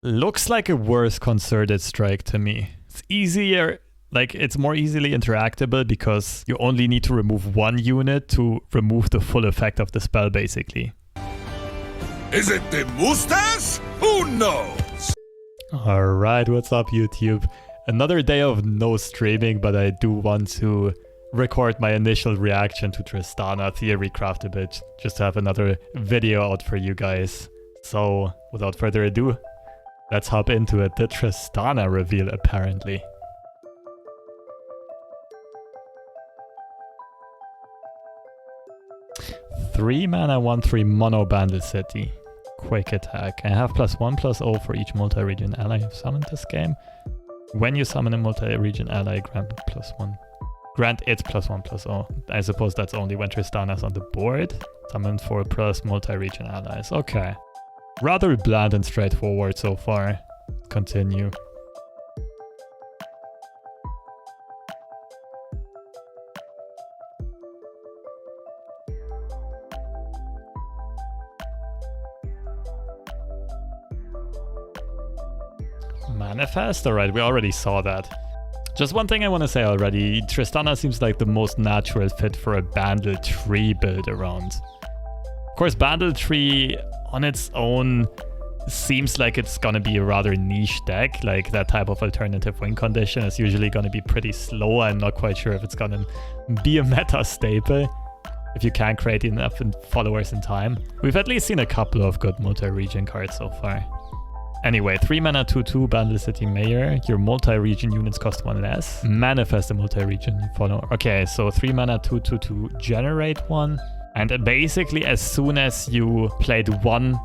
Looks like a worse concerted strike to me. It's easier, like it's more easily interactable because you only need to remove one unit to remove the full effect of the spell basically. Is it the mustache? Who knows? Alright, what's up YouTube? Another day of no streaming, but I do want to record my initial reaction to Tristana Theory Craft a bit, just to have another video out for you guys. So, without further ado, let's hop into it. The Tristana reveal, apparently. Three mana, 1/3 mono Bandle City. Quick attack. I have +1/+0 for each multi-region ally you've summoned this game. When you summon a multi-region ally, grant it +1. Grant it +1/+0. I suppose that's only when Tristana's on the board. Summon 4+ multi-region allies. Okay. Rather bland and straightforward so far. Continue. Manifest? Alright, we already saw that. Just one thing I want to say already, Tristana seems like the most natural fit for a Bandle tree build around. Of course, Bandle tree on its own seems like it's gonna be a rather niche deck, like that type of alternative win condition is usually gonna be pretty slow. I'm not quite sure if it's gonna be a meta staple if you can't create enough followers in time. We've at least seen a couple of good multi-region cards so far. Anyway, 3 mana 2/2 Bandle City Mayor. Your multi-region units cost 1 less. Manifest a multi-region follower. Okay, so 3 mana 2/2 to generate one. And basically, as soon as you played one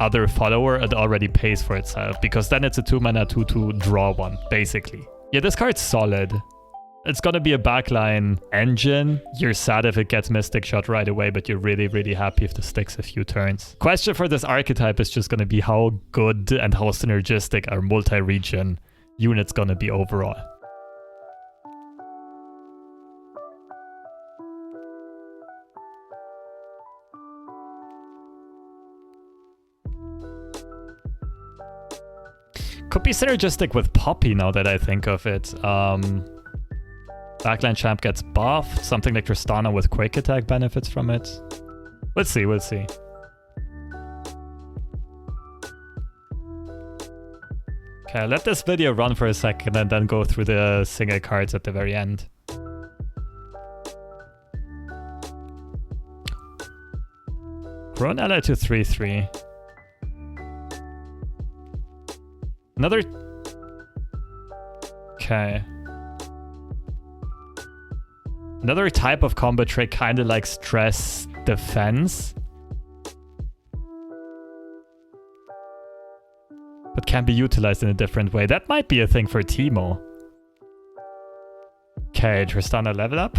other follower, it already pays for itself. Because then it's a 2 mana 2/2 draw one, basically. Yeah, this card's solid. It's gonna be a backline engine. You're sad if it gets Mystic Shot right away, but you're really, really happy if this sticks a few turns. Question for this archetype is just gonna be how good and how synergistic are multi-region units gonna be overall. Could be synergistic with Poppy now that I think of it. Backline champ gets buffed. Something like Tristana with quick attack benefits from it. Let's see, we'll see. Okay, let this video run for a second and then go through the single cards at the very end. Grown ally to 3/3. Another... Okay. Another type of combo trick, kind of like stress defense. But can be utilized in a different way. That might be a thing for Teemo. Okay, Tristana level up.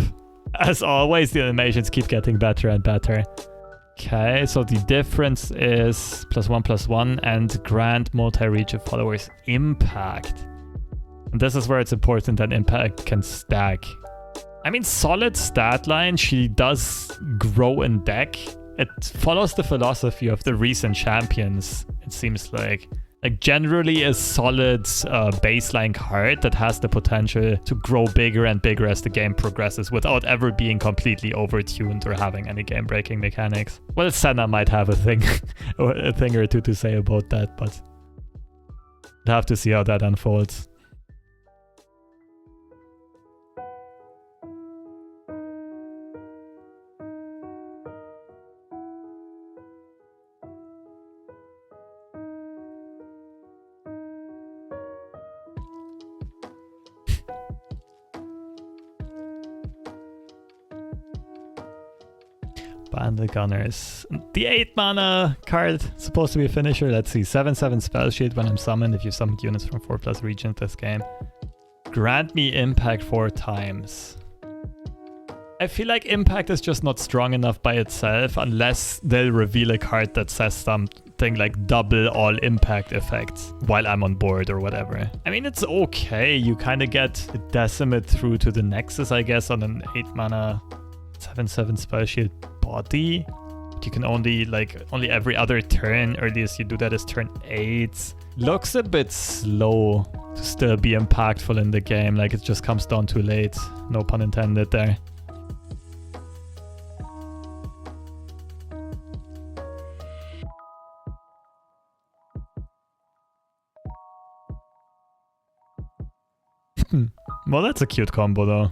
As always, the animations keep getting better and better. Okay, so the difference is +1/+1 and grant multi-region followers impact. And this is where it's important that impact can stack. I mean, solid stat line. She does grow in deck. It follows the philosophy of the recent champions, it seems like. Like, generally a solid baseline card that has the potential to grow bigger and bigger as the game progresses without ever being completely overtuned or having any game-breaking mechanics. Well, Senna might have a thing, or a thing or two to say about that, but we'll have to see how that unfolds. Bandle Gunners. The 8 mana card, supposed to be a finisher. Let's see. 7/7 spell shield when I'm summoned. If you summoned units from 4+ regions this game, grant me impact 4 times. I feel like impact is just not strong enough by itself unless they'll reveal a card that says something like double all impact effects while I'm on board or whatever. I mean, it's okay. You kind of get a Decimate through to the Nexus, I guess, on an 8 mana 7/7 spell shield body. You can only every other turn. Earliest you do that is turn 8. Looks a bit slow to still be impactful in the game. Like it just comes down too late. No pun intended there. Well, that's a cute combo though.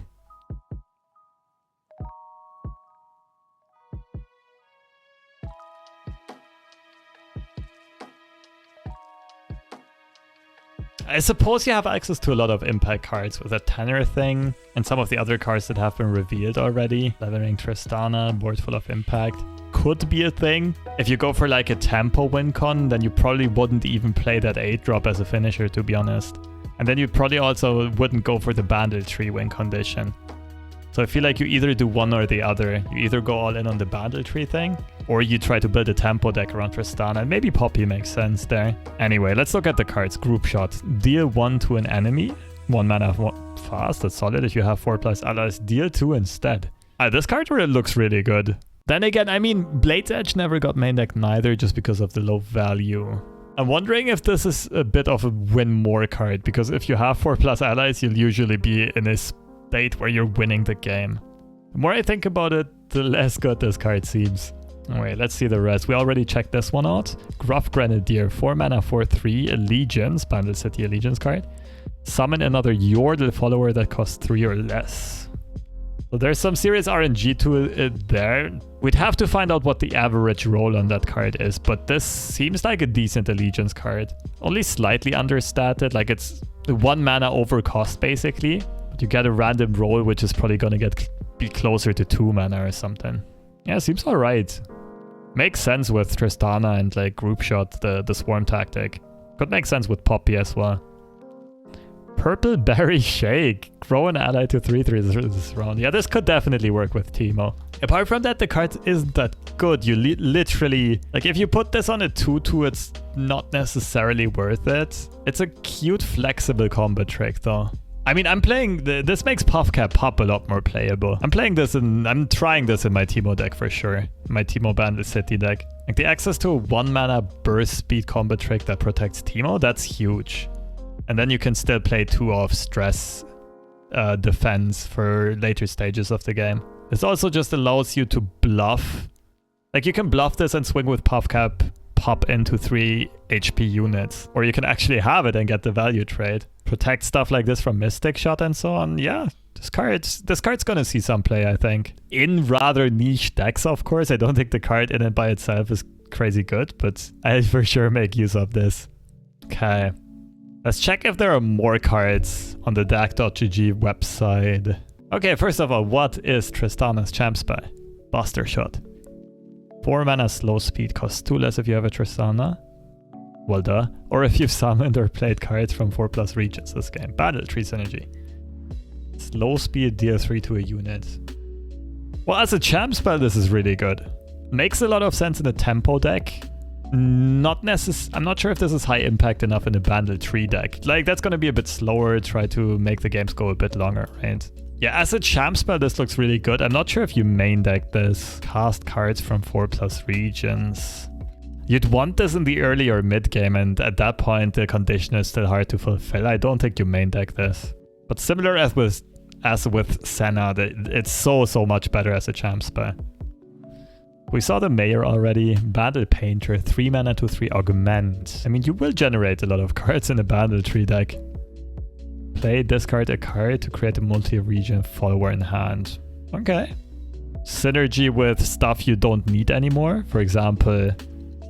I suppose you have access to a lot of impact cards with a tenor thing and some of the other cards that have been revealed already. Leveling Tristana, board full of impact. Could be a thing. If you go for like a tempo win con, then you probably wouldn't even play that 8-drop as a finisher, to be honest. And then you probably also wouldn't go for the Bandle tree win condition. So I feel like you either do one or the other. You either go all in on the Bandle tree thing, or you try to build a tempo deck around Tristana. And maybe Poppy makes sense there. Anyway, let's look at the cards. Group Shot. Deal 1 to an enemy. 1 mana fast. That's solid if you have 4+ allies. Deal 2 instead. This card really looks really good. Then again, I mean, Blade's Edge never got main deck neither, just because of the low value. I'm wondering if this is a bit of a win more card, because if you have 4+ allies, you'll usually be in a state where you're winning the game. The more I think about it, the less good this card seems. Alright, let's see the rest. We already checked this one out. Gruff Grenadier, 4 mana, 4/3, Allegiance, Bandle City Allegiance card. Summon another Yordle follower that costs 3 or less. So there's some serious RNG to it there. We'd have to find out what the average roll on that card is, but this seems like a decent Allegiance card. Only slightly understated, like it's 1 mana over cost basically. But you get a random roll, which is probably gonna be closer to 2 mana or something. Yeah, seems alright. Makes sense with Tristana and like Group Shot, the swarm tactic. Could make sense with Poppy as well. Purple Berry Shake. Grow an ally to 3/3 this round. Yeah, this could definitely work with Teemo. Apart from that, the card isn't that good. You literally... Like, if you put this on a 2/2, it's not necessarily worth it. It's a cute, flexible combo trick, though. I mean, I'm playing... This makes Puffcap Pop a lot more playable. I'm trying this in my Teemo deck for sure. My Teemo Bandle City deck. Like, the access to a 1 mana burst speed combo trick that protects Teemo, that's huge. And then you can still play 2 off stress defense for later stages of the game. This also just allows you to bluff. Like, you can bluff this and swing with Puffcap, pop into 3 HP units. Or you can actually have it and get the value trade. Protect stuff like this from Mystic Shot and so on. Yeah, this card's gonna see some play, I think. In rather niche decks, of course. I don't think the card in and by itself is crazy good, but I for sure make use of this. Okay. Let's check if there are more cards on the deck.gg website. Okay, first of all, what is Tristana's champ spell? Buster Shot. 4 mana slow speed, costs 2 less if you have a Tristana. Well, duh. Or if you've summoned or played cards from 4+ regions this game. Bandle tree synergy. Slow speed, deal 3 to a unit. Well, as a champ spell, this is really good. Makes a lot of sense in a tempo deck. I'm not sure if this is high impact enough in a Bandle tree deck. Like, that's gonna be a bit slower, try to make the games go a bit longer, right? Yeah, as a champ spell, this looks really good. I'm not sure if you main deck this. Cast cards from 4+ regions. You'd want this in the early or mid game, and at that point, the condition is still hard to fulfill. I don't think you main deck this. But similar as with Senna, it's so much better as a champ spell. We saw the Mayor already. Bandle Painter, 3 mana to 3 augment. I mean, you will generate a lot of cards in a Bandle tree deck. Play, discard a card to create a multi-region follower in hand. Okay. Synergy with stuff you don't need anymore. For example,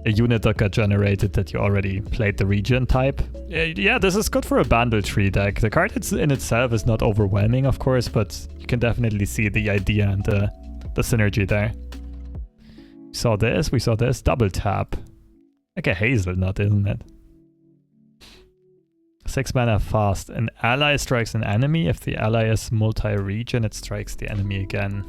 a unit that got generated that you already played the region type. Yeah, this is good for a Bandle tree deck. The card in itself is not overwhelming, of course, but you can definitely see the idea and the synergy there. We saw this, double tap. Like a hazelnut, isn't it? 6 mana fast. An ally strikes an enemy. If the ally is multi-region, it strikes the enemy again.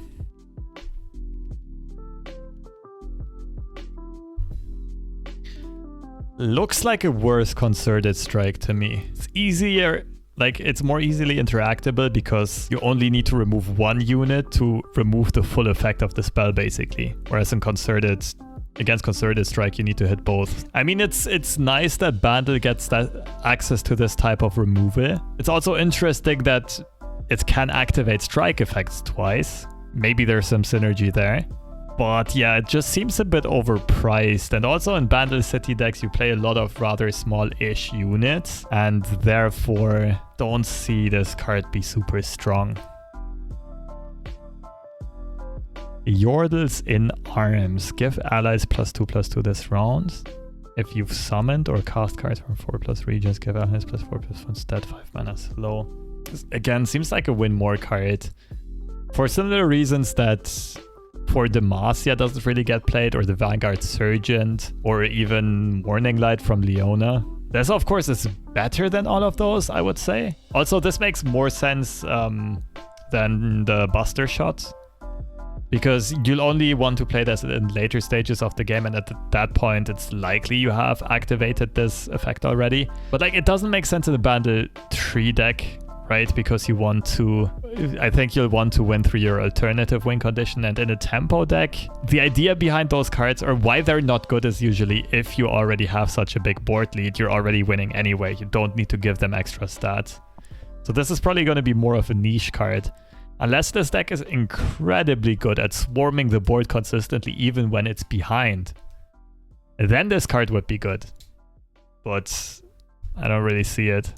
Looks like a worse concerted strike to me. It's easier Like, it's more easily interactable because you only need to remove one unit to remove the full effect of the spell, basically. Whereas in against Concerted Strike, you need to hit both. I mean, it's nice that Bandle gets that access to this type of removal. It's also interesting that it can activate strike effects twice. Maybe there's some synergy there. But yeah, it just seems a bit overpriced. And also in Bandle City decks, you play a lot of rather small-ish units, and therefore don't see this card be super strong. Yordles in Arms. Give allies +2/+2 this round. If you've summoned or cast cards from 4+ regions, give allies +4/+1 instead. 5 mana slow. This, again, seems like a win more card. For similar reasons that for Demacia doesn't really get played, or the Vanguard Sergeant, or even Morning Light from Leona. This, of course, is better than all of those, I would say. Also, this makes more sense than the Buster Shot, because you'll only want to play this in later stages of the game, and at that point, it's likely you have activated this effect already. But like, it doesn't make sense in the Bandle 3 deck, right? Because you want to, I think you'll want to win through your alternative win condition. And in a tempo deck, the idea behind those cards, or why they're not good, is usually if you already have such a big board lead, you're already winning anyway. You don't need to give them extra stats. So this is probably going to be more of a niche card. Unless this deck is incredibly good at swarming the board consistently, even when it's behind, then this card would be good. But I don't really see it.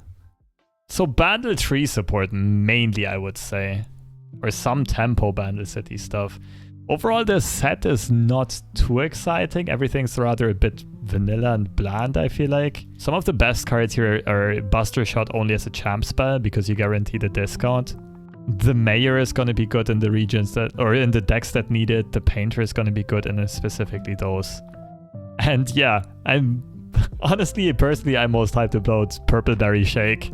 So Bandle 3 support mainly, I would say. Or some tempo Bandle City stuff. Overall, this set is not too exciting. Everything's rather a bit vanilla and bland, I feel like. Some of the best cards here are Buster Shot only as a champ spell, because you guarantee the discount. The Mayor is going to be good in the regions that, or in the decks that need it. The Painter is going to be good in specifically those. And yeah, I'm honestly, personally, I'm most hyped about Purple Berry Shake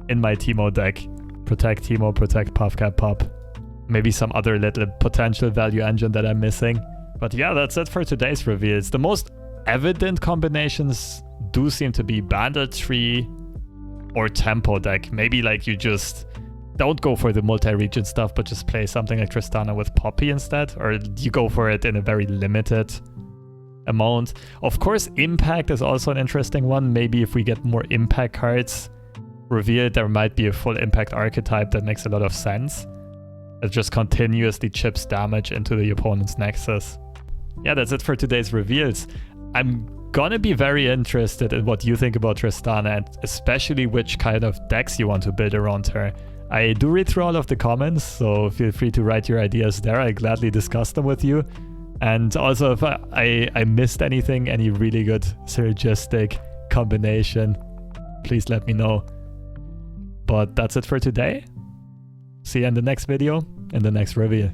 in my Teemo deck. Protect Teemo, protect Puffcat Pop. Maybe some other little potential value engine that I'm missing. But yeah, that's it for today's reveals. The most evident combinations do seem to be Bandle 3 or Tempo deck. Maybe like you just don't go for the multi-region stuff, but just play something like Tristana with Poppy instead. Or you go for it in a very limited amount. Of course, Impact is also an interesting one. Maybe if we get more Impact cards revealed, there might be a full Impact archetype that makes a lot of sense. It just continuously chips damage into the opponent's Nexus. Yeah, that's it for today's reveals. I'm gonna be very interested in what you think about Tristana, and especially which kind of decks you want to build around her. I do read through all of the comments, so feel free to write your ideas there. I gladly discuss them with you. And also, if I missed anything, any really good synergistic combination, please let me know. But that's it for today. See you in the next video, in the next review.